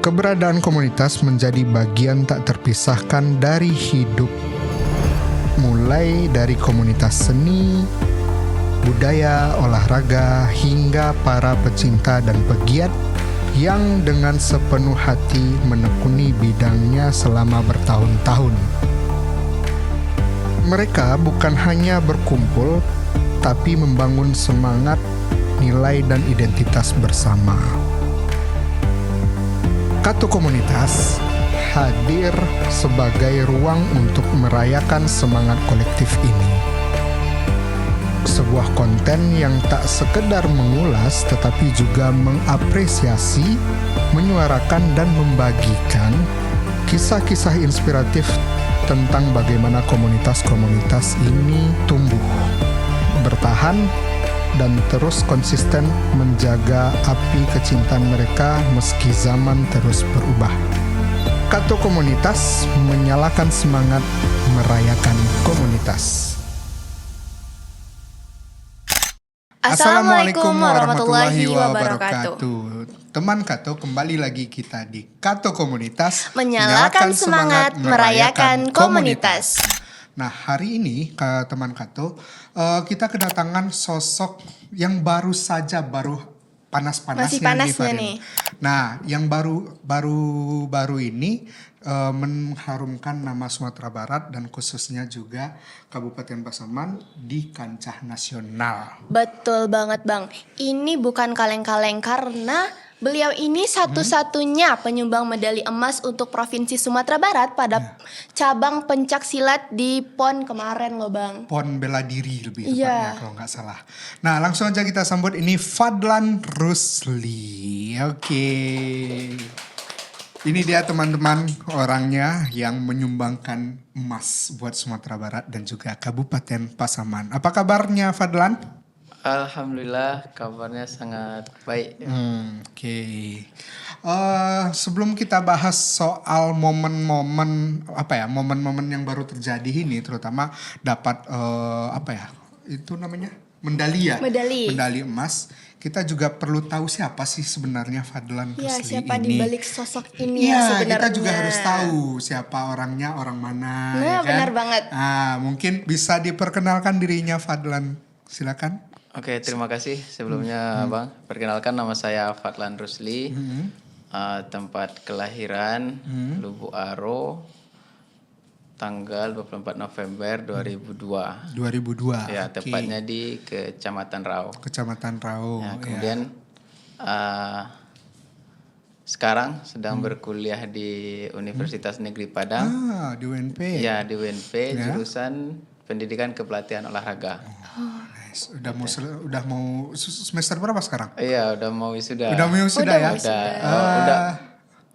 Keberadaan komunitas menjadi bagian tak terpisahkan dari hidup. Mulai dari komunitas seni, budaya, olahraga, hingga para pecinta dan pegiat yang dengan sepenuh hati menekuni bidangnya selama bertahun-tahun. Mereka bukan hanya berkumpul, tapi membangun semangat, nilai, dan identitas bersama. Kato Komunitas hadir sebagai ruang untuk merayakan semangat kolektif ini. Sebuah konten yang tak sekedar mengulas tetapi juga mengapresiasi, menyuarakan dan membagikan kisah-kisah inspiratif tentang bagaimana komunitas-komunitas ini tumbuh, bertahan, dan terus konsisten menjaga api kecintaan mereka meski zaman terus berubah. Kato Komunitas menyalakan semangat merayakan komunitas. Assalamualaikum warahmatullahi wabarakatuh. Teman Kato, kembali lagi kita di Kato Komunitas Menyalakan semangat merayakan komunitas. Nah, hari ini teman Kato, kita kedatangan sosok yang baru panas-panasnya Masih panasnya Farin. nih. Nah, yang baru ini mengharumkan nama Sumatera Barat dan khususnya juga Kabupaten Pasaman di kancah nasional. Betul banget Bang. Ini bukan kaleng-kaleng karena beliau ini satu-satunya penyumbang medali emas untuk Provinsi Sumatera Barat pada cabang pencak silat di PON kemarin loh Bang. PON bela diri lebih tepatnya Iya. kalau nggak salah. Nah, langsung aja kita sambut ini Fadlan Rusli. Oke. Ini dia teman-teman orangnya yang menyumbangkan emas buat Sumatera Barat dan juga Kabupaten Pasaman. Apa kabarnya Fadlan? Alhamdulillah kabarnya sangat baik. Oke. Sebelum kita bahas soal momen-momen yang baru terjadi ini, terutama dapat itu namanya medali emas. Kita juga perlu tahu siapa sih sebenarnya Fadlan Iya, Rusli siapa ini. di balik sosok ini Iya, ya sebenarnya. kita juga harus tahu siapa orangnya, orang mana. Nah, ya kan? benar banget. Mungkin bisa diperkenalkan dirinya Fadlan. Silakan. Oke, terima kasih sebelumnya Bang. Perkenalkan, nama saya Fadlan Rusli. Tempat kelahiran Lubuk Aro, tanggal 24 November 2002. 2002. Ya, oke. tepatnya di Kecamatan Rau. Kecamatan Rau. Ya, kemudian sekarang sedang berkuliah di Universitas Negeri Padang. Di UNP. Ya, di UNP, Ya. jurusan Pendidikan Kepelatihan Olahraga. Nice. Udah mau semester berapa sekarang? Iya, udah mau wisuda. Udah mau wisuda ya?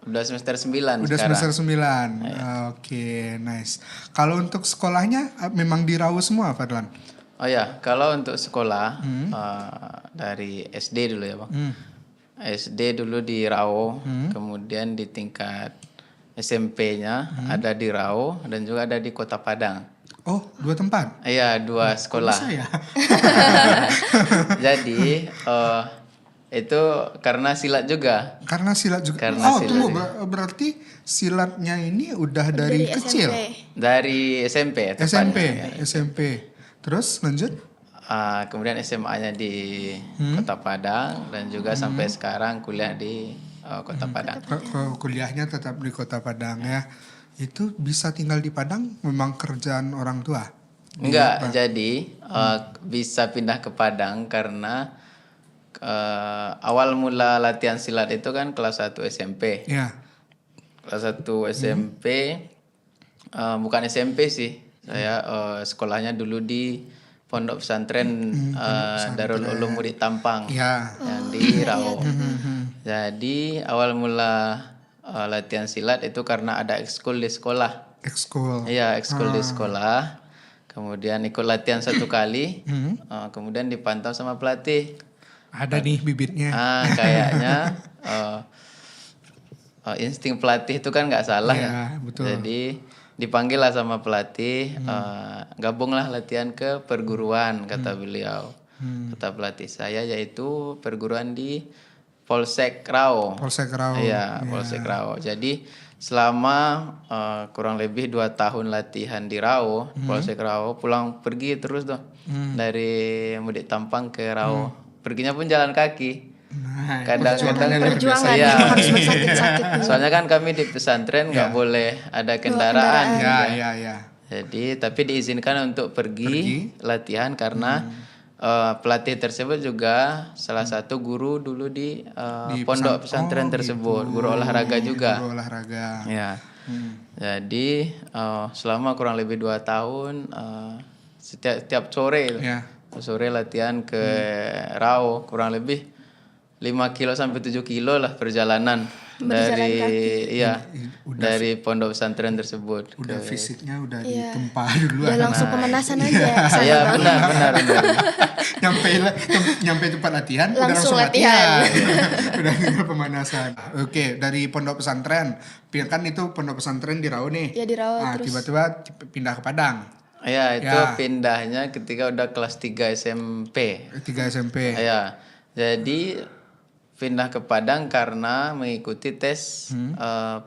Udah semester 9 Udah sekarang. semester 9. Oke, nice. Kalau untuk sekolahnya memang di Rau semua, Fadlan? Oh ya, kalau untuk sekolah dari SD dulu ya Bang. SD dulu di Rau, kemudian di tingkat SMP-nya ada di Rau dan juga ada di Kota Padang. Oh, 2 tempat? Iya, 2 sekolah. Bisa ya? Jadi itu karena silat juga. Karena silat juga. Karena silat tunggu, juga. berarti silatnya ini udah dari kecil? SMP. Dari SMP tepatnya. SMP. Terus lanjut? Kemudian SMA-nya di Kota Padang dan juga sampai sekarang kuliah di Kota Padang. Kuliahnya tetap di Kota Padang ya. Itu bisa tinggal di Padang memang kerjaan orang tua? Enggak, jadi bisa pindah ke Padang karena awal mula latihan silat itu kan kelas 1 SMP. Ya. Kelas 1 SMP, bukan SMP sih. Saya sekolahnya dulu di Pondok Pesantren Darul Ulum Murid Tampang yang di Rau. Jadi awal mula latihan silat itu karena ada ekskul di sekolah. Ekskul. Iya, ekskul di sekolah. Kemudian ikut latihan 1 kali. Kemudian dipantau sama pelatih. Ada nih bibitnya. Kayaknya insting pelatih itu kan nggak salah ya. Betul. Jadi dipanggil lah sama pelatih, gabunglah latihan ke perguruan kata beliau. Kata pelatih saya yaitu perguruan di Polsek Rao. Polsek Rao. Iya, Polsek Rao. Jadi selama kurang lebih 2 tahun latihan di Rao, Polsek Rao, pulang pergi terus tuh dari Mudik Tampang ke Rao. Perginya pun jalan kaki. Nah, Kadang-kadang perjuangan ya. harus bersakit-sakit dulu. Soalnya kan kami di pesantren nggak boleh ada kendaraan. ya. Jadi tapi diizinkan untuk pergi latihan karena pelatih tersebut juga salah satu guru dulu di pondok pesantren tersebut, guru olahraga juga. Guru olahraga. Ya. Jadi selama kurang lebih 2 tahun setiap sore sore latihan ke Rao, kurang lebih 5 kilo sampai 7 kilo lah perjalanan dari dari pondok pesantren tersebut. Udah fisiknya udah ditempa dulu. Udah langsung pemanasan aja. Iya benar. nyampe tempat latihan Langsung udah latihan. Udah tinggal pemanasan. Oke, dari pondok pesantren, kan itu pondok pesantren di Rao nih. Ya di Rao terus. Tiba-tiba pindah ke Padang. Ya, itu pindahnya ketika udah kelas 3 SMP. 3 SMP. Ya. Jadi pindah ke Padang karena mengikuti tes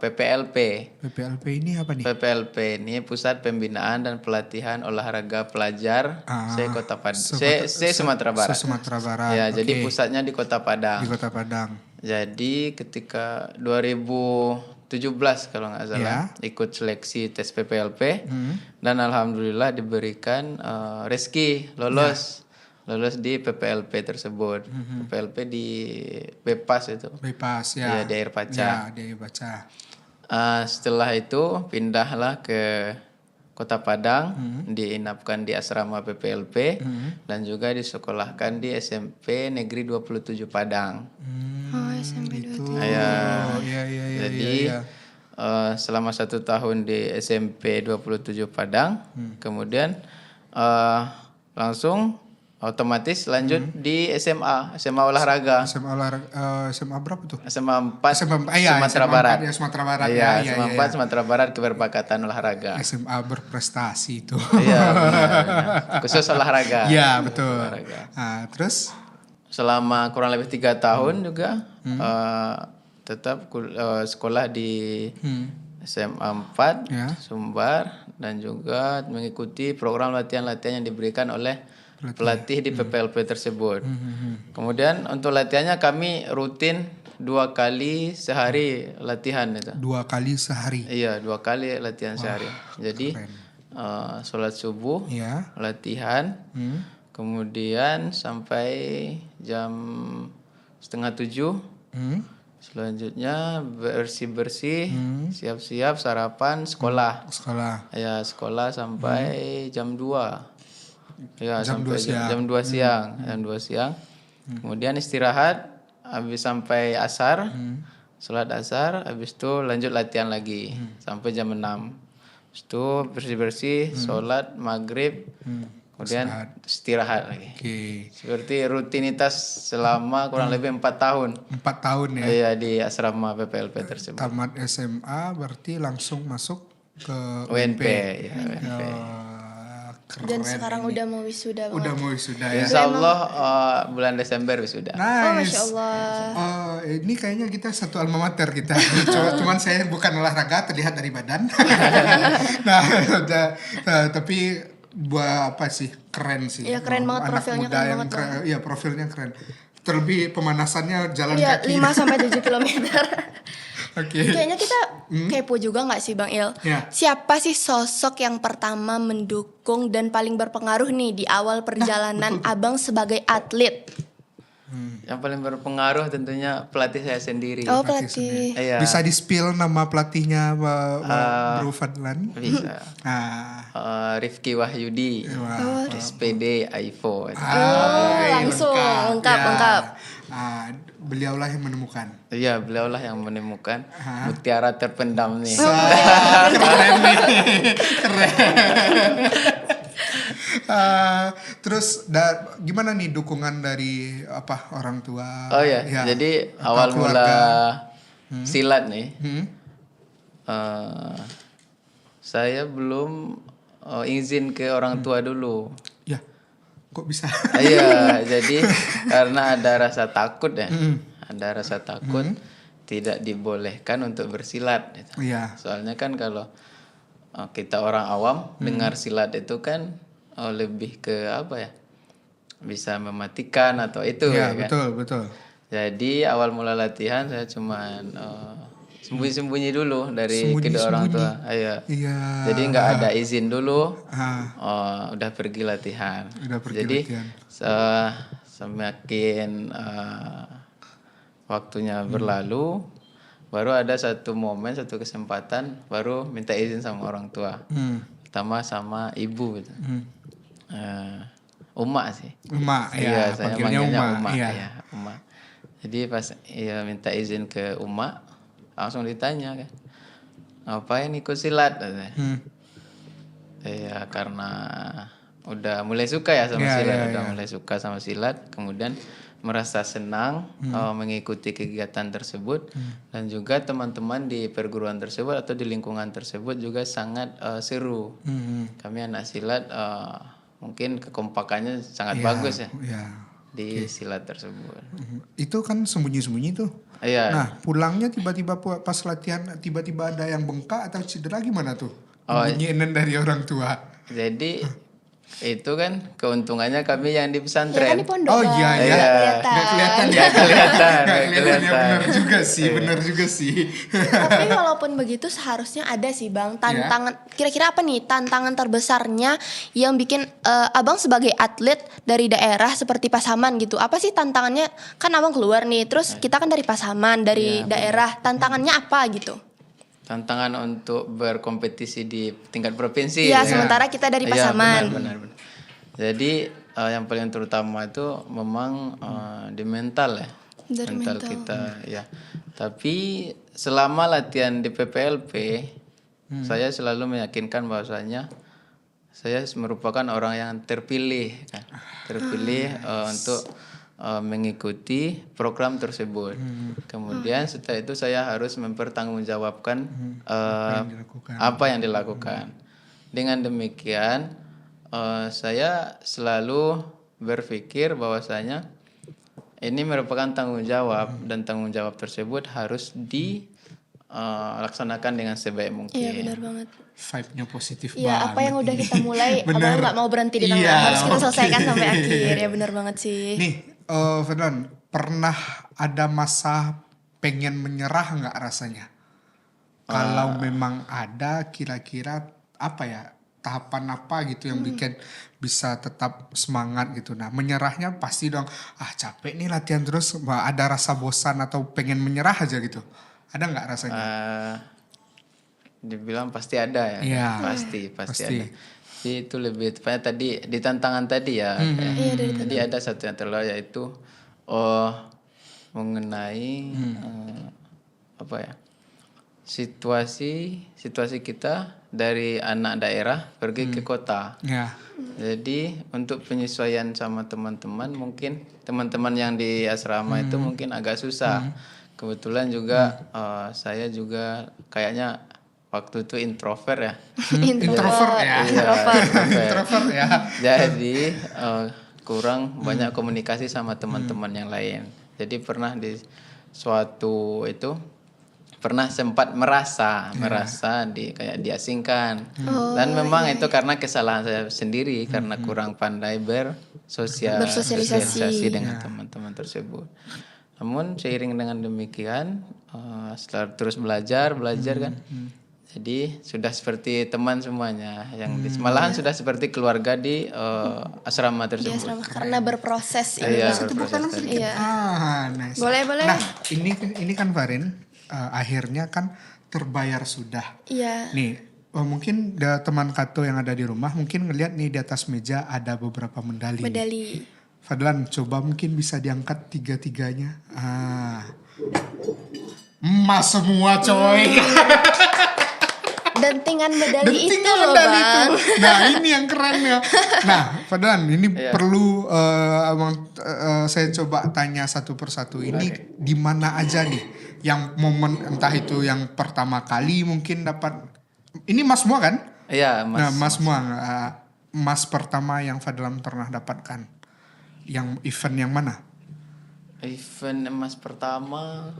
PPLP. PPLP ini apa nih? PPLP ini Pusat Pembinaan dan Pelatihan Olahraga Pelajar Kota Padang. Sumatera Barat. Sumatera Barat. Ya, jadi pusatnya di Kota Padang. Di Kota Padang. Jadi ketika 2017 kalau nggak salah ikut seleksi tes PPLP dan alhamdulillah diberikan rezeki lolos di PPLP tersebut. PPLP di Bepas itu. Bepas ya. Iya, di Air Paca. Ya, di Air Paca. Setelah itu pindahlah ke Kota Padang, diinapkan di asrama PPLP dan juga disekolahkan di SMP Negeri 27 Padang. Oh, SMP 27. Jadi selama 1 tahun di SMP 27 Padang, kemudian langsung otomatis lanjut di SMA olahraga. SMA berapa tuh? SMA 4 Sumatera Barat. Sumatera Barat. SMA 4 Sumatera Barat Keberpakatan Olahraga. SMA berprestasi itu. Iya, benar. Khusus olahraga. Iya, betul. Olahraga. Nah, terus selama kurang lebih 3 tahun juga tetap sekolah di SMA 4 Sumbar dan juga mengikuti program latihan-latihan yang diberikan oleh pelatih di PPLP tersebut. Kemudian untuk latihannya kami rutin 2 kali sehari latihan itu. 2 kali sehari. Iya, 2 kali latihan sehari. Jadi sholat subuh, latihan, kemudian sampai jam 6:30. Selanjutnya bersih-bersih, siap-siap sarapan, sekolah. Ya, sekolah sampai jam 2. Ya, jam sampai 2 siang. Jam 2 siang. Kemudian istirahat habis sampai asar. Salat asar, habis itu lanjut latihan lagi sampai jam 6. Habis itu bersih-bersih, sholat maghrib. Kemudian istirahat lagi. Seperti rutinitas selama kurang lebih 4 tahun. 4 tahun ya. Iya, di asrama PPLP tersebut. Tamat SMA berarti langsung masuk ke UNP. Keren. Dan sekarang udah mau wisuda. Udah mau wisuda ya. Insya Allah bulan Desember wisuda. Nice. Oh, Masya Allah. Ini kayaknya kita satu alma mater kita. Cuman saya bukan olahraga terlihat dari badan. Tapi buat apa sih, keren sih. Iya, keren banget, anak profilnya muda keren yang banget. Iya, profilnya keren. Terlebih pemanasannya jalan Iya, kaki. 5-7 km. Oke. Kayaknya kita kepo juga gak sih Bang Il? Siapa sih sosok yang pertama mendukung dan paling berpengaruh nih di awal perjalanan Abang sebagai atlet? Yang paling berpengaruh tentunya pelatih saya sendiri. Oh, pelatih. Iya. Bisa di-spill nama pelatihnya Bro Fadlan? Bisa. Rifki Wahyudi, SPD Aivo. Langsung lengkap. Beliaulah yang menemukan. Iya, beliaulah yang menemukan mutiara terpendam nih. Keren nih, keren. Terus gimana nih dukungan dari orang tua? Oh ya, jadi awal mula silat nih, saya belum izin ke orang tua dulu. Ya, kok bisa? Iya, jadi karena ada rasa takut ya. ada rasa takut tidak dibolehkan untuk bersilat gitu. Iya. Soalnya kan kalau kita orang awam dengar silat itu kan lebih ke apa ya, bisa mematikan atau itu Iya, ya kan. betul. Jadi awal mula latihan saya cuman sembunyi-sembunyi dulu dari kedua orang tua. Iya. Jadi nggak ada izin dulu. Udah pergi latihan. Jadi semakin waktunya berlalu, baru ada satu momen, satu kesempatan, baru minta izin sama orang tua. Pertama sama ibu gitu. Uma sih. Uma, Iya, saya manggilnya Uma. Iya. Ya, Uma. Jadi pas minta izin ke Uma, langsung ditanya kan, ngapain ikut silat? Ya karena udah mulai suka ya sama silat, mulai suka sama silat, kemudian merasa senang mengikuti kegiatan tersebut, dan juga teman-teman di perguruan tersebut atau di lingkungan tersebut juga sangat seru. Kami anak silat mungkin kekompakannya sangat bagus ya. Di silat tersebut. Itu kan sembunyi-sembunyi tuh. Iya. Nah, pulangnya tiba-tiba pas latihan tiba-tiba ada yang bengkak atau cedera gimana tuh? Nyinyiin dari orang tua. Jadi itu kan keuntungannya kami yang di pesantren. Ya kan di pondok. Oh iya. Nggak kelihatan ya. Benar juga sih. Tapi walaupun begitu seharusnya ada sih Bang tantangan. Kira-kira apa nih tantangan terbesarnya yang bikin Abang sebagai atlet dari daerah seperti Pasaman gitu? Apa sih tantangannya? Kan Abang keluar nih, terus kita kan dari Pasaman, dari daerah. Tantangannya apa gitu? Tantangan untuk berkompetisi di tingkat provinsi. Iya, sementara kita dari Pasaman. Benar. Jadi yang paling terutama itu memang di mental ya. Dari mental kita ya. Tapi selama latihan di PPLP, saya selalu meyakinkan bahwasanya saya merupakan orang yang terpilih kan. Untuk mengikuti program tersebut. Kemudian setelah itu saya harus mempertanggungjawabkan apa yang dilakukan. Dengan demikian saya selalu berpikir bahwasanya ini merupakan tanggung jawab, dan tanggung jawab tersebut harus dilaksanakan dengan sebaik mungkin. Iya, benar banget. Vibe-nya positif banget. Iya, apa yang udah kita mulai, Abang nggak mau berhenti di tengah. Harus kita selesaikan sampai akhir. Ya benar banget sih. Nih, Fadlan, pernah ada masa pengen menyerah nggak rasanya? Kalau memang ada, kira-kira apa ya, tahapan apa gitu yang bikin bisa tetap semangat gitu. Nah, menyerahnya pasti dong, capek nih latihan terus, ada rasa bosan atau pengen menyerah aja gitu. Ada nggak rasanya? Dibilang pasti ada ya. Iya. Pasti ada. Jadi itu lebih tepatnya tadi di tantangan tadi ya. Jadi ada satu yang terlalu, yaitu mengenai situasi kita dari anak daerah pergi ke kota. Jadi untuk penyesuaian sama teman-teman, mungkin teman-teman yang di asrama itu mungkin agak susah. Kebetulan juga saya juga kayaknya waktu itu introvert ya. Introvert ya. Jadi kurang banyak komunikasi sama teman-teman yang lain. Jadi pernah di suatu itu sempat merasa kayak diasingkan. Dan memang itu karena kesalahan saya sendiri, karena kurang pandai bersosialisasi dengan teman-teman tersebut. Namun seiring dengan demikian setelah terus belajar kan. Jadi sudah seperti teman semuanya, yang malahan sudah seperti keluarga di asrama tersebut. Di asrama, karena berproses ini. Iya, Nice. Boleh. Nah, ini kan Farin akhirnya kan terbayar sudah. Iya. Nih, mungkin teman Kato yang ada di rumah mungkin ngelihat nih di atas meja ada beberapa medali. Fadlan, coba mungkin bisa diangkat tiga-tiganya. Emas semua coy. Dentingan medali itu loh Bang. Nah ini yang keren ya. Nah Fadlan ini perlu saya coba tanya satu persatu. Ini di mana aja nih yang momen, entah itu yang pertama kali mungkin dapat. Ini emas semua kan? Iya emas. Nah emas semua. Emas pertama yang Fadlan pernah dapatkan. Yang event yang mana? Event emas pertama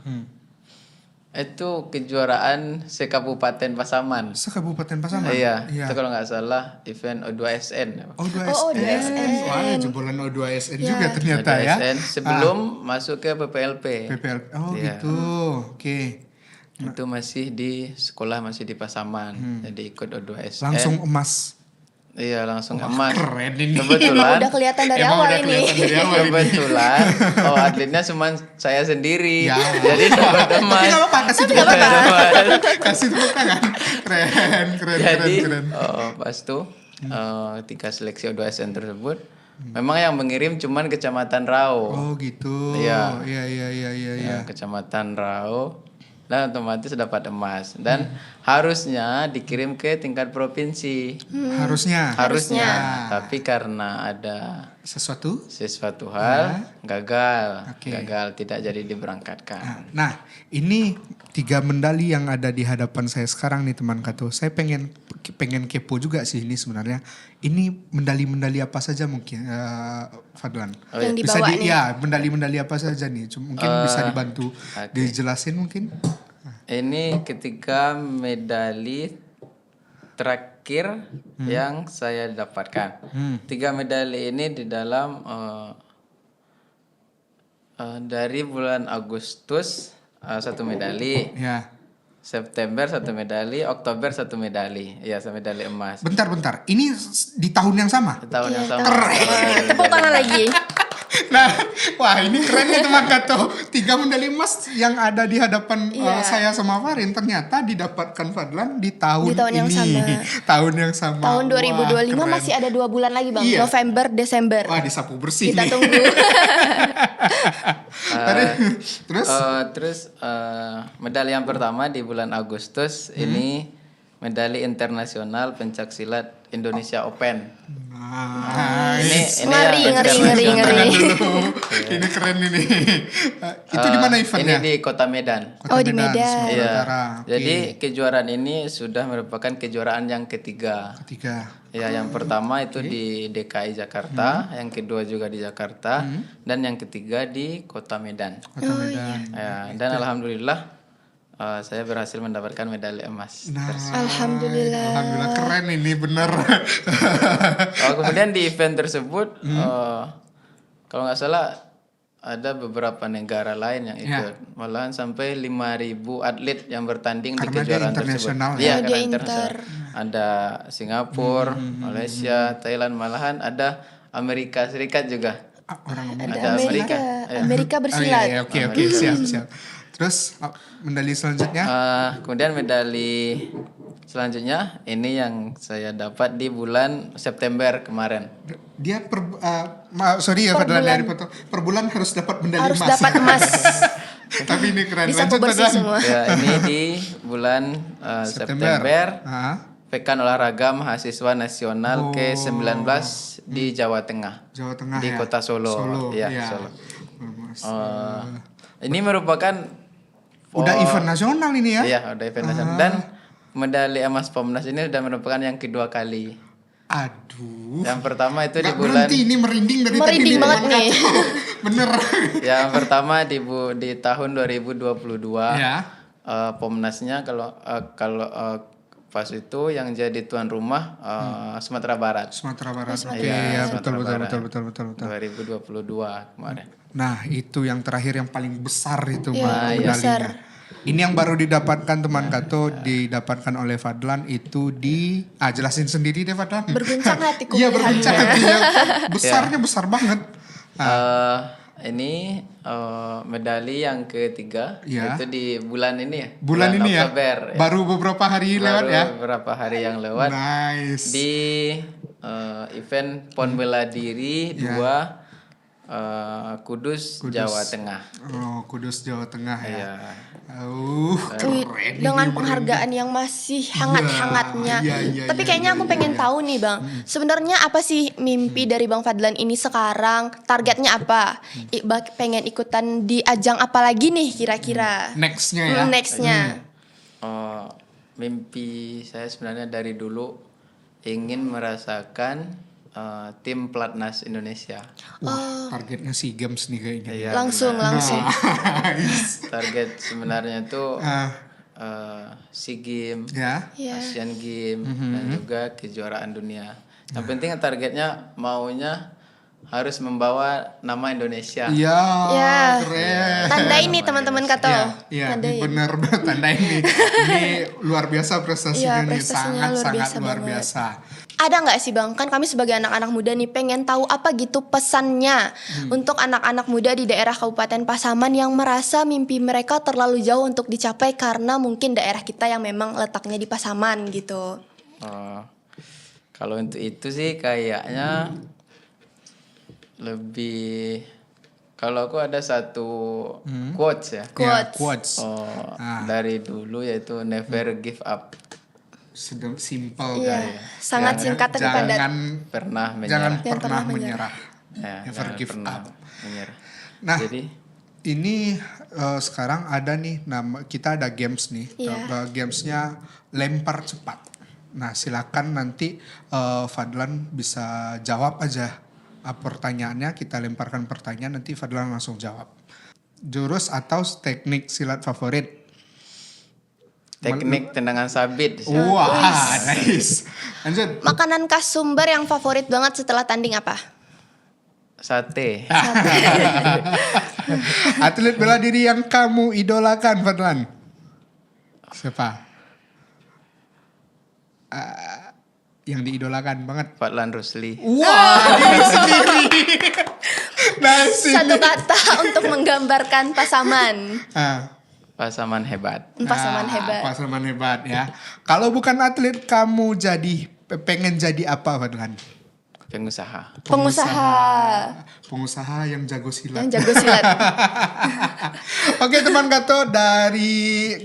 itu kejuaraan sekabupaten Pasaman. Sekabupaten Pasaman. Iya, itu kalau nggak salah event O2SN. O2SN. O2SN. Wah, jebolan O2SN Ya. juga ternyata ya. O2SN sebelum masuk ke PPLP. PPL. Oh, Iya. gitu. Oke. Itu masih di sekolah, masih di Pasaman. Jadi ikut O2SN. Langsung emas. Iya, langsung emas. Keren ini. Emang Kebetulan udah kelihatan dari Emang awal udah ini. kelihatan dari awal ini. kebetulan atletnya cuma saya sendiri. Ya. Jadi dapat Tapi emas. nggak apa-apa, kasih tepuk tangan. Kasih tepuk tangan. Keren. Jadi keren. pas itu ketika seleksi O2SN tersebut, memang yang mengirim cuman Kecamatan Rau. Oh, gitu. Iya. Iya. Kecamatan Rau. Dan otomatis dapat emas. Dan harusnya dikirim ke tingkat provinsi. Harusnya. Tapi karena ada sesuatu hal gagal. Oke. Gagal, tidak jadi diberangkatkan. Nah, ini 3 medali yang ada di hadapan saya sekarang nih teman Kato. Saya pengen kepo juga sih ini sebenarnya. Ini medali-medali apa saja mungkin Fadlan? Yang Bisa dibawa nih. ya, medali-medali apa saja nih? Mungkin bisa dibantu dijelasin mungkin. Ini ketika medali terakhir yang saya dapatkan. 3 medali ini di dalam dari bulan Agustus 1 medali, Ya. September 1 medali, Oktober 1 medali. Ya, medali emas. Bentar. Ini di tahun yang sama? Tahun yang sama. Tepuk tangan lagi. Nah, wah ini keren nih teman Kato. 3 medali emas yang ada di hadapan saya sama Farin ternyata didapatkan Fadlan di tahun yang ini. sama. Tahun yang sama. Tahun 2025 Wah, masih ada 2 bulan lagi Bang. Iya. November, Desember. Wah, disapu bersih Kita nih. tunggu. Terus Medali yang pertama di bulan Agustus ini medali internasional pencaksilat Indonesia Open. Ini Ngeri. Tangan dulu. Ini keren ini. Itu di mana eventnya? Ini di Kota Medan. Kota di Medan. Sumatera Iya. Utara. Oke. Jadi kejuaraan ini sudah merupakan kejuaraan yang ketiga. Ya, yang pertama itu di DKI Jakarta, yang kedua juga di Jakarta, dan yang ketiga di Kota Medan. Kota Medan. Ya, dan alhamdulillah saya berhasil mendapatkan medali emas. Alhamdulillah. Keren ini bener. Kemudian di event tersebut, kalau nggak salah ada beberapa negara lain yang ikut, malahan sampai 5.000 atlet yang bertanding di kejuaraan tersebut. Iya, karena internasional. Ada Singapura, Malaysia, Thailand, malahan ada Amerika Serikat juga. Ada Amerika bersilat. Oke, siap. Terus medali selanjutnya? Kemudian medali selanjutnya ini yang saya dapat di bulan September kemarin. Dia Fadlan dari foto. Per bulan harus dapat medali Harus emas. dapat emas. Tapi ini keren. Disapu bersih semua. Ya, ini di bulan September. Pekan Olahraga Mahasiswa Nasional ke-19 di Jawa Tengah. Di Kota Solo. Solo. Ini merupakan udah event nasional ini ya? Iya, udah event nasional. Dan medali emas Pomnas ini sudah merupakan yang kedua kali. Aduh. Yang pertama itu di bulan berhenti, ini merinding dari tadi. Merinding banget nih. Bener. Yang pertama di tahun 2022. Ya. Pomnasnya kalau pas itu yang jadi tuan rumah Sumatera Barat. Oke, ya betul. 2022 kemarin. Nah, itu yang terakhir yang paling besar itu medalinya. besar. Ini yang baru didapatkan teman Kato, didapatkan oleh Fadlan itu jelasin sendiri deh Fadlan. Berguncang hatiku. Iya, berguncang hatinya. Besarnya besar banget. Ini medali yang ketiga itu di bulan ini ya. Bulan ini Oktober, ya. Baru beberapa hari lewat ya. Beberapa hari yang lewat. Nice. Di event PON Bela Diri 2 Kudus, Jawa Tengah. Oh, Kudus Jawa Tengah ya. Iya. Keren dengan penghargaan yang masih hangat-hangatnya. Tapi kayaknya aku pengen tahu nih Bang, sebenarnya apa sih mimpi dari Bang Fadlan ini sekarang? Targetnya apa? Pengen ikutan di ajang apa lagi nih kira-kira? Nextnya ya? Nextnya. Mimpi saya sebenarnya dari dulu ingin merasakan tim pelatnas Indonesia. Wah, targetnya SEA Games nih kayaknya. Iya, Langsung. Target sebenarnya tuh SEA Games, Ya. Asian Games, dan juga kejuaraan dunia. Yang penting targetnya maunya harus membawa nama Indonesia. Iya, Ya. keren. Tandain nih teman-teman Kato. Iya, Tandain. bener tandain nih. Ini luar biasa prestasinya Iya, nih, prestasinya sangat luar banget. biasa. Ada nggak sih Bang, kan kami sebagai anak-anak muda nih pengen tahu apa gitu pesannya untuk anak-anak muda di daerah Kabupaten Pasaman yang merasa mimpi mereka terlalu jauh untuk dicapai karena mungkin daerah kita yang memang letaknya di Pasaman gitu. Kalau untuk itu sih kayaknya lebih, kalau aku ada satu quotes ya. Ya, Quotes. quotes. Dari dulu yaitu never give up. Simple Iya, kan. sangat singkat tapi padat. Jangan Pernah jangan menyerah. pernah menyerah. Ya, Never jangan give pernah up. menyerah. Nah, Jadi ini sekarang ada nih kita ada games nih. Iya. Gamesnya lempar cepat. Nah, silakan nanti Fadlan bisa jawab aja pertanyaannya, kita lemparkan pertanyaan nanti Fadlan langsung jawab. Jurus atau teknik silat favorit? teknik tendangan sabit. Wah, nice. Lanjut. Makanan khas Sumber yang favorit banget setelah tanding apa? Sate. Atlet bela diri yang kamu idolakan, Fadlan? Siapa? Yang diidolakan banget. Fadlan Rusli. Wah, diri sendiri. Nasib. Satu kata untuk menggambarkan Pasaman. Pasaman hebat. Pasaman hebat. Pasaman hebat ya. Kalau bukan atlet, kamu pengen jadi apa, Fadlan? Pengusaha. Pengusaha yang jago silat. Yang jago silat. Oke teman Kato, dari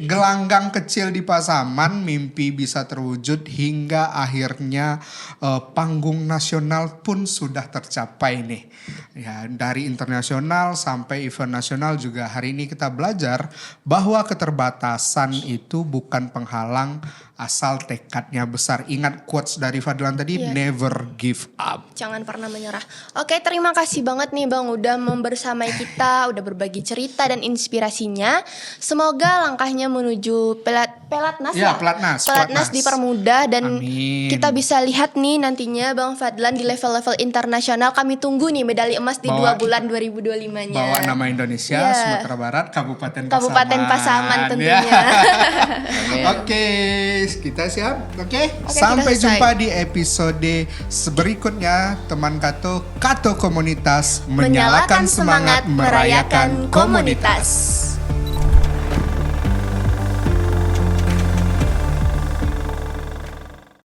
gelanggang kecil di Pasaman, mimpi bisa terwujud hingga akhirnya panggung nasional pun sudah tercapai nih. Ya, dari internasional sampai event nasional juga hari ini kita belajar bahwa keterbatasan itu bukan penghalang asal tekadnya besar. Ingat quotes dari Fadlan tadi, never give up. Jangan pernah menyerah. Oke, terima kasih banget nih Bang udah membersamai kita, udah berbagi cerita dan inspirasinya. Semoga langkahnya menuju pelatnas Ya, ya. pelatnas dipermudah dan Amin. kita bisa lihat nih nantinya Bang Fadlan di level-level internasional. Kami tunggu nih medali emas di 2 bulan 2025-nya. Bawa nama Indonesia, Iya. Sumatera Barat, Kabupaten Pasaman tentunya. Ya. Amin. Oke, kita siap. Oke, Oke, sampai kita selesai. jumpa di episode berikutnya. Teman Kato Komunitas menyalakan semangat merayakan komunitas.